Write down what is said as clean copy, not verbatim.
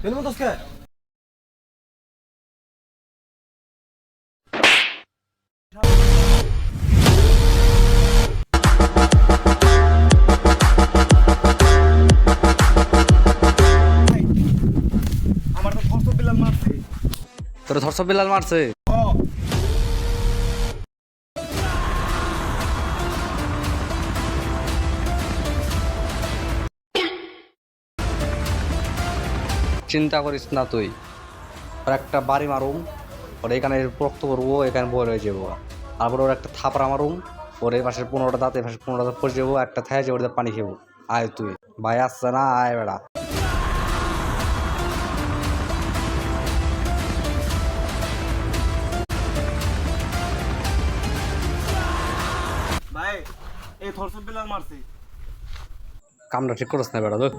তেল মতো কে আমার তো ধর্ষ বিলাল মারছে। তোর ধর্ষ বিলাল মারছে? চিন্তা করিস না তুই, ওর একটা বাড়ি মারুম, ওর এখানে রক্ত করবো, এখানে বল হয়ে যাবো। তারপর ওর একটা থাপড়া মারুম, ওর এই পাশের 15টা দাঁত, এই পাশে 15টা দাঁত পড়ে যাবো, একটা থাই যাবো, ওদের পানি খেবো। আয় তুই ভাই, আসছে না? আয় বেড়া। ভাই এই ধর্ষ বিলাল মারছে। কামটা ঠিক করছ না বেড়া তো।